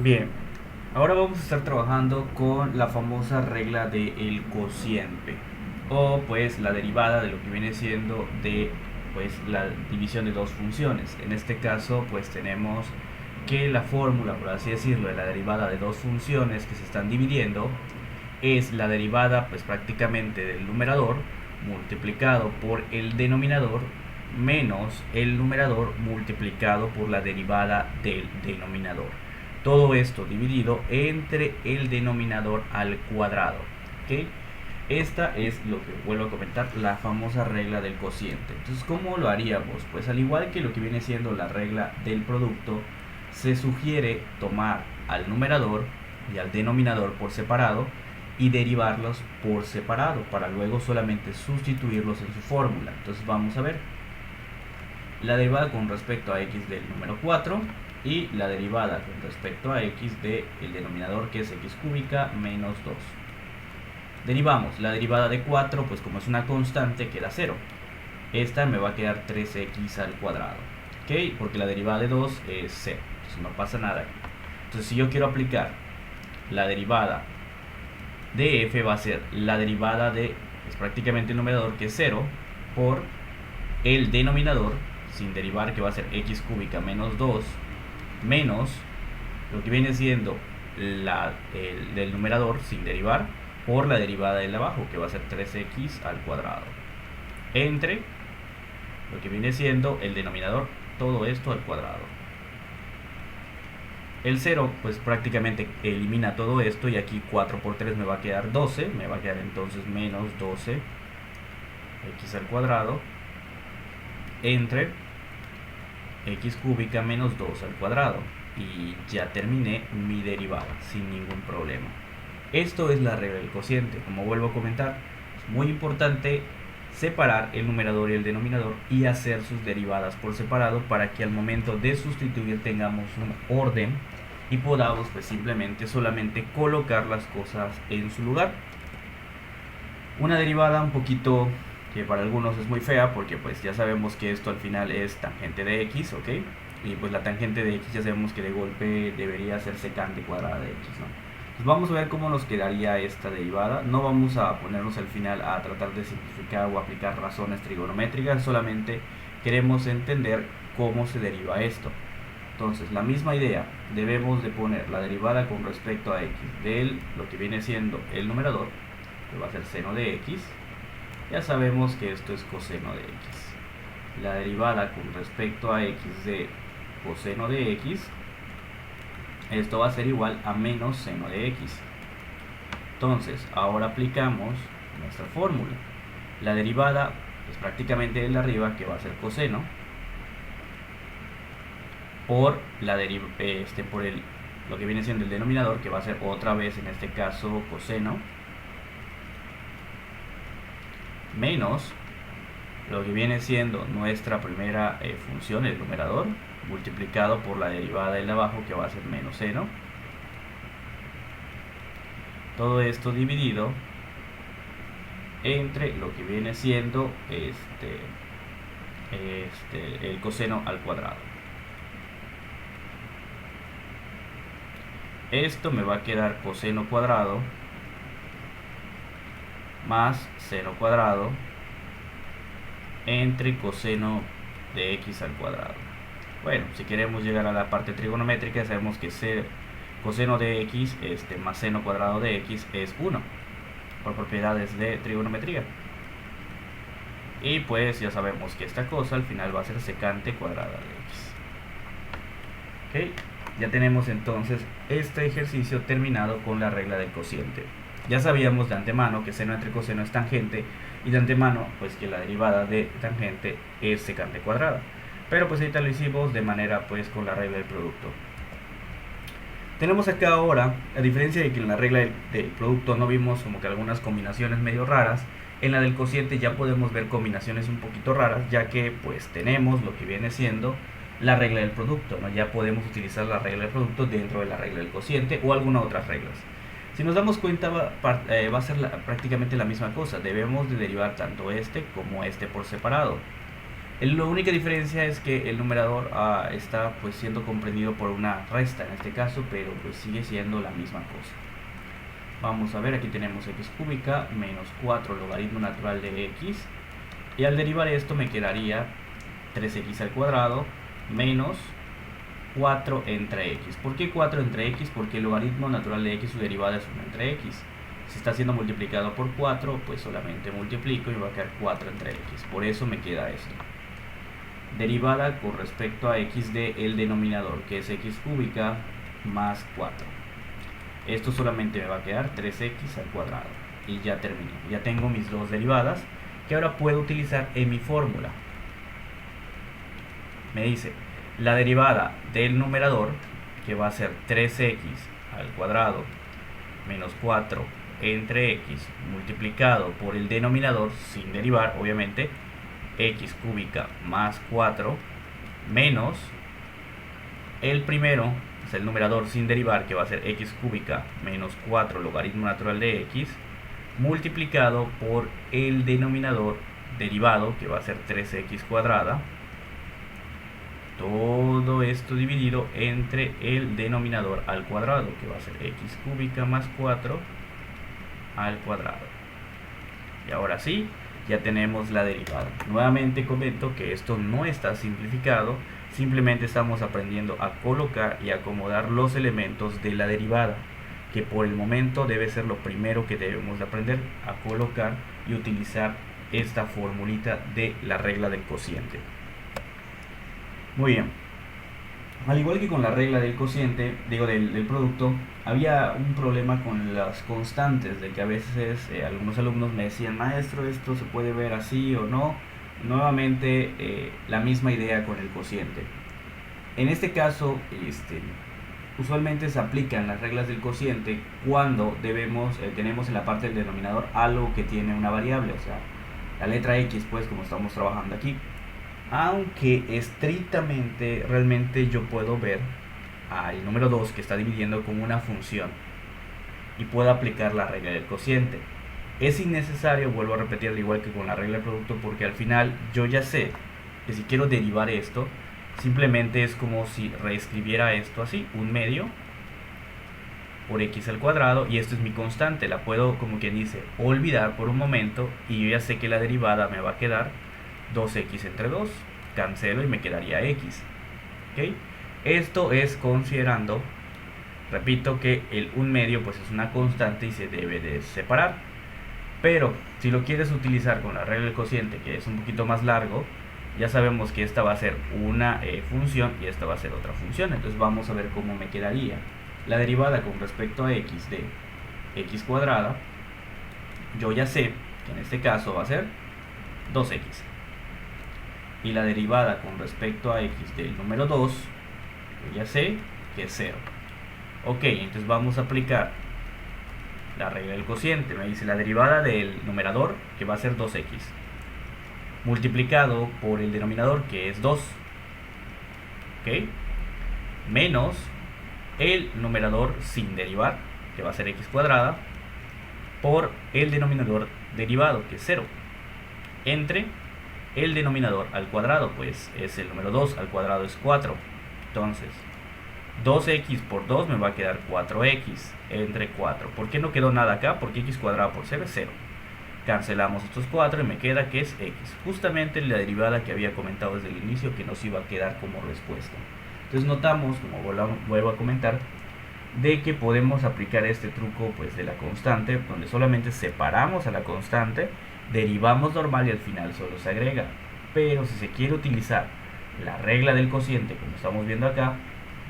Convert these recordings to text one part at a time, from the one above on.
Bien, ahora vamos a estar trabajando con la famosa regla del cociente o pues la derivada de lo que viene siendo de pues la división de dos funciones. En este caso pues tenemos que la fórmula, por así decirlo, de la derivada de dos funciones que se están dividiendo es la derivada pues prácticamente del numerador multiplicado por el denominador menos el numerador multiplicado por la derivada del denominador. Todo esto dividido entre el denominador al cuadrado. ¿Ok? Esta es lo que vuelvo a comentar, la famosa regla del cociente. Entonces, ¿cómo lo haríamos? Pues al igual que lo que viene siendo la regla del producto, se sugiere tomar al numerador y al denominador por separado y derivarlos por separado para luego solamente sustituirlos en su fórmula. Entonces vamos a ver la derivada con respecto a x del número 4 y la derivada con respecto a x del denominador, que es x cúbica menos 2. Derivamos la derivada de 4, pues como es una constante queda 0. Esta me va a quedar 3x al cuadrado, ¿ok? Porque la derivada de 2 es 0, entonces no pasa nada. Entonces si yo quiero aplicar la derivada de f, va a ser la derivada de, es prácticamente el numerador, que es 0, por el denominador sin derivar, que va a ser x cúbica menos 2, menos lo que viene siendo el del numerador sin derivar por la derivada del de abajo, que va a ser 3x al cuadrado, entre lo que viene siendo el denominador, todo esto al cuadrado. El 0 pues prácticamente elimina todo esto, y aquí 4 por 3 me va a quedar 12, me va a quedar entonces menos 12 x al cuadrado entre x cúbica menos 2 al cuadrado, y ya terminé mi derivada sin ningún problema. Esto es la regla del cociente. Como vuelvo a comentar, es muy importante separar el numerador y el denominador y hacer sus derivadas por separado para que al momento de sustituir tengamos un orden y podamos pues simplemente solamente colocar las cosas en su lugar. Una derivada un poquito que para algunos es muy fea, porque pues ya sabemos que esto al final es tangente de x, ¿ok? Y pues la tangente de x ya sabemos que de golpe debería ser secante cuadrada de x, ¿no? Pues vamos a ver cómo nos quedaría esta derivada. No vamos a ponernos al final a tratar de simplificar o aplicar razones trigonométricas, solamente queremos entender cómo se deriva esto. Entonces, la misma idea, debemos de poner la derivada con respecto a x de lo que viene siendo el numerador, que va a ser seno de x. Ya sabemos que esto es coseno de x. La derivada con respecto a x de coseno de x, esto va a ser igual a menos seno de x. Entonces, ahora aplicamos nuestra fórmula. La derivada es prácticamente el de arriba, que va a ser coseno, por lo que viene siendo el denominador, que va a ser otra vez en este caso coseno, menos lo que viene siendo nuestra primera función, el numerador, multiplicado por la derivada del de abajo, que va a ser menos seno. Todo esto dividido entre lo que viene siendo el coseno al cuadrado. Esto me va a quedar coseno cuadrado más seno cuadrado entre coseno de x al cuadrado. Bueno, si queremos llegar a la parte trigonométrica, sabemos que coseno de x más seno cuadrado de x es 1, por propiedades de trigonometría. Y pues ya sabemos que esta cosa al final va a ser secante cuadrada de x. ¿Ok? Ya tenemos entonces este ejercicio terminado con la regla del cociente. Ya sabíamos de antemano que seno entre coseno es tangente, y de antemano pues que la derivada de tangente es secante cuadrada. Pero pues ahorita lo hicimos de manera pues con la regla del producto. Tenemos acá ahora, a diferencia de que en la regla del producto no vimos como que algunas combinaciones medio raras, en la del cociente ya podemos ver combinaciones un poquito raras, ya que pues tenemos lo que viene siendo la regla del producto, ¿no? Ya podemos utilizar la regla del producto dentro de la regla del cociente o algunas otras reglas. Si nos damos cuenta va a ser prácticamente la misma cosa. Debemos de derivar tanto este como este por separado. La única diferencia es que el numerador está pues siendo comprendido por una resta en este caso, pero pues sigue siendo la misma cosa. Vamos a ver, aquí tenemos x cúbica menos 4 logaritmo natural de x, y al derivar esto me quedaría 3x al cuadrado menos 4 entre x. ¿Por qué 4 entre x? Porque el logaritmo natural de x, su derivada es 1 entre x. Si está siendo multiplicado por 4, pues solamente multiplico y va a quedar 4 entre x. Por eso me queda esto. Derivada con respecto a x del denominador, que es x cúbica más 4. Esto solamente me va a quedar 3x al cuadrado. Y ya terminé. Ya tengo mis dos derivadas que ahora puedo utilizar en mi fórmula. Me dice la derivada del numerador, que va a ser 3x al cuadrado menos 4 entre x multiplicado por el denominador, sin derivar obviamente, x cúbica más 4 menos el primero, es el numerador sin derivar, que va a ser x cúbica menos 4 logaritmo natural de x multiplicado por el denominador derivado, que va a ser 3x cuadrada. Todo esto dividido entre el denominador al cuadrado, que va a ser x cúbica más 4 al cuadrado. Y ahora sí, ya tenemos la derivada. Nuevamente comento que esto no está simplificado, simplemente estamos aprendiendo a colocar y acomodar los elementos de la derivada, que por el momento debe ser lo primero que debemos de aprender, a colocar y utilizar esta formulita de la regla del cociente. Muy bien. Al igual que con la regla del cociente, digo del producto, había un problema con las constantes, de que a veces algunos alumnos me decían, maestro, esto se puede ver así o no. Nuevamente la misma idea con el cociente. En este caso, usualmente se aplican las reglas del cociente cuando tenemos en la parte del denominador algo que tiene una variable, o sea, la letra x, pues, como estamos trabajando aquí. Aunque estrictamente, realmente yo puedo ver al número 2 que está dividiendo como una función y puedo aplicar la regla del cociente. Es innecesario, vuelvo a repetir, al igual que con la regla del producto, porque al final yo ya sé que si quiero derivar esto, simplemente es como si reescribiera esto así, un medio por x al cuadrado, y esto es mi constante, la puedo, como quien dice, olvidar por un momento, y yo ya sé que la derivada me va a quedar 2x entre 2, cancelo y me quedaría x. ¿Okay? Esto es considerando, repito, que el 1/2 pues es una constante y se debe de separar. Pero si lo quieres utilizar con la regla del cociente, que es un poquito más largo, ya sabemos que esta va a ser una función y esta va a ser otra función. Entonces vamos a ver cómo me quedaría la derivada con respecto a x de x cuadrada. Yo ya sé que en este caso va a ser 2x. Y la derivada con respecto a x del número 2, yo ya sé que es 0. Ok, entonces vamos a aplicar la regla del cociente. Me dice la derivada del numerador, que va a ser 2x, multiplicado por el denominador, que es 2, ok, menos el numerador sin derivar, que va a ser x cuadrada, por el denominador derivado, que es 0, entre el denominador al cuadrado, pues es el número 2 al cuadrado es 4. Entonces 2x por 2 me va a quedar 4x entre 4. ¿Por qué no quedó nada acá? Porque x cuadrado por 0 es 0. Cancelamos estos 4 y me queda que es x, justamente la derivada que había comentado desde el inicio, que nos iba a quedar como respuesta. Entonces notamos, como vuelvo a comentar, de que podemos aplicar este truco pues de la constante, donde solamente separamos a la constante, derivamos normal y al final solo se agrega. Pero si se quiere utilizar la regla del cociente, como estamos viendo acá,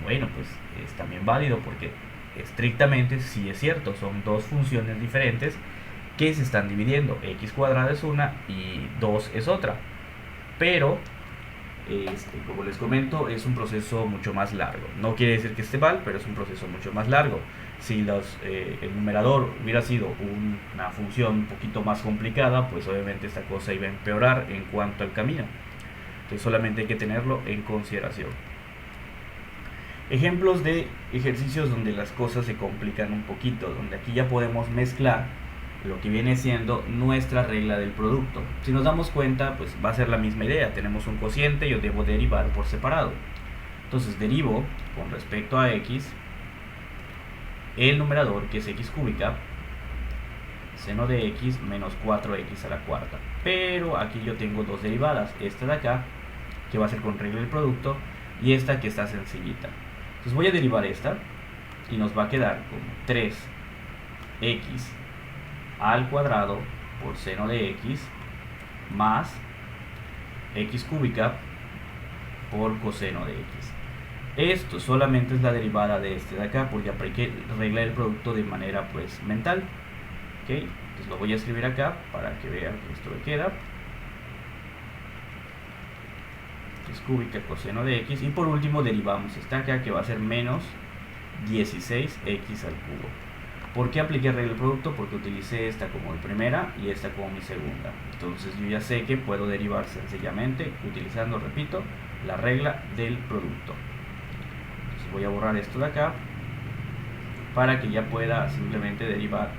bueno, pues es también válido, porque estrictamente sí es cierto, son dos funciones diferentes que se están dividiendo. X cuadrada es una y 2 es otra, pero como les comento, es un proceso mucho más largo. No quiere decir que esté mal, pero es un proceso mucho más largo. Si el numerador hubiera sido una función un poquito más complicada, pues obviamente esta cosa iba a empeorar en cuanto al camino. Entonces solamente hay que tenerlo en consideración. Ejemplos de ejercicios donde las cosas se complican un poquito, donde aquí ya podemos mezclar lo que viene siendo nuestra regla del producto. Si nos damos cuenta, pues va a ser la misma idea. Tenemos un cociente, yo debo derivar por separado. Entonces derivo con respecto a x el numerador, que es x cúbica, seno de x menos 4x a la cuarta. Pero aquí yo tengo dos derivadas, esta de acá, que va a ser con regla del producto, y esta que está sencillita. Entonces voy a derivar esta, y nos va a quedar como 3x al cuadrado por seno de x más x cúbica por coseno de x. Esto solamente es la derivada de este de acá, porque apliqué regla del producto de manera pues mental. ¿Ok? Entonces lo voy a escribir acá para que vean que esto me queda. X cúbica coseno de x. Y por último derivamos esta acá, que va a ser menos 16x al cubo. ¿Por qué apliqué regla del producto? Porque utilicé esta como mi primera y esta como mi segunda. Entonces yo ya sé que puedo derivar sencillamente utilizando, repito, la regla del producto. Entonces voy a borrar esto de acá para que ya pueda simplemente derivar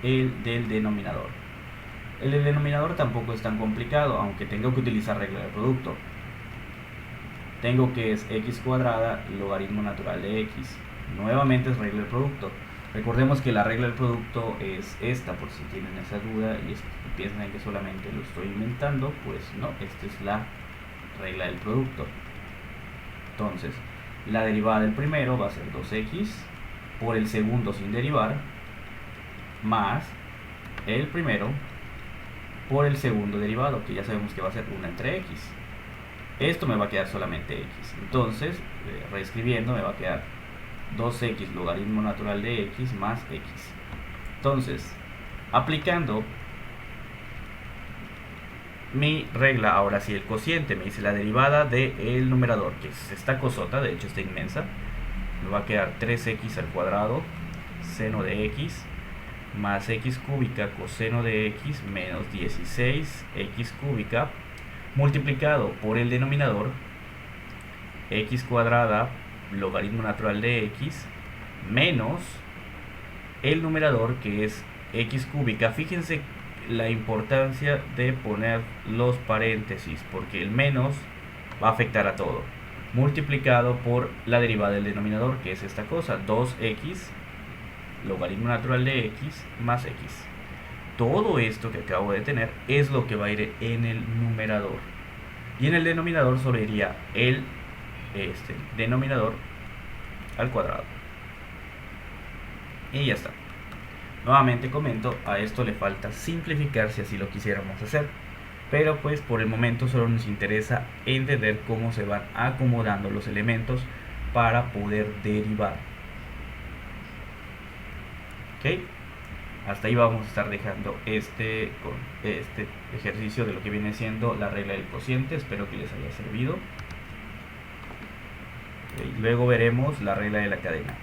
el del denominador. El del denominador tampoco es tan complicado, aunque tengo que utilizar regla del producto. Tengo que es x cuadrada logaritmo natural de x. Nuevamente es regla del producto. Recordemos que la regla del producto es esta, por si tienen esa duda y piensan que solamente lo estoy inventando, pues no, esta es la regla del producto. Entonces, la derivada del primero va a ser 2x por el segundo sin derivar, más el primero por el segundo derivado, que ya sabemos que va a ser 1 entre x. Esto me va a quedar solamente x. Entonces, reescribiendo, me va a quedar 2x logaritmo natural de x más x. Entonces, aplicando mi regla, ahora sí el cociente, me dice la derivada del numerador, que es esta cosota, de hecho está inmensa, me va a quedar 3x al cuadrado seno de x más x cúbica coseno de x menos 16x cúbica multiplicado por el denominador x cuadrada logaritmo natural de x menos el numerador, que es x cúbica. Fíjense la importancia de poner los paréntesis, porque el menos va a afectar a todo, multiplicado por la derivada del denominador, que es esta cosa, 2x logaritmo natural de x más x. Todo esto que acabo de tener es lo que va a ir en el numerador, y en el denominador solo iría el denominador al cuadrado, y ya está. Nuevamente comento, a esto le falta simplificar si así lo quisiéramos hacer, pero pues por el momento solo nos interesa entender cómo se van acomodando los elementos para poder derivar. Ok, hasta ahí vamos a estar dejando este ejercicio de lo que viene siendo la regla del cociente. Espero que les haya servido. Luego veremos la regla de la cadena.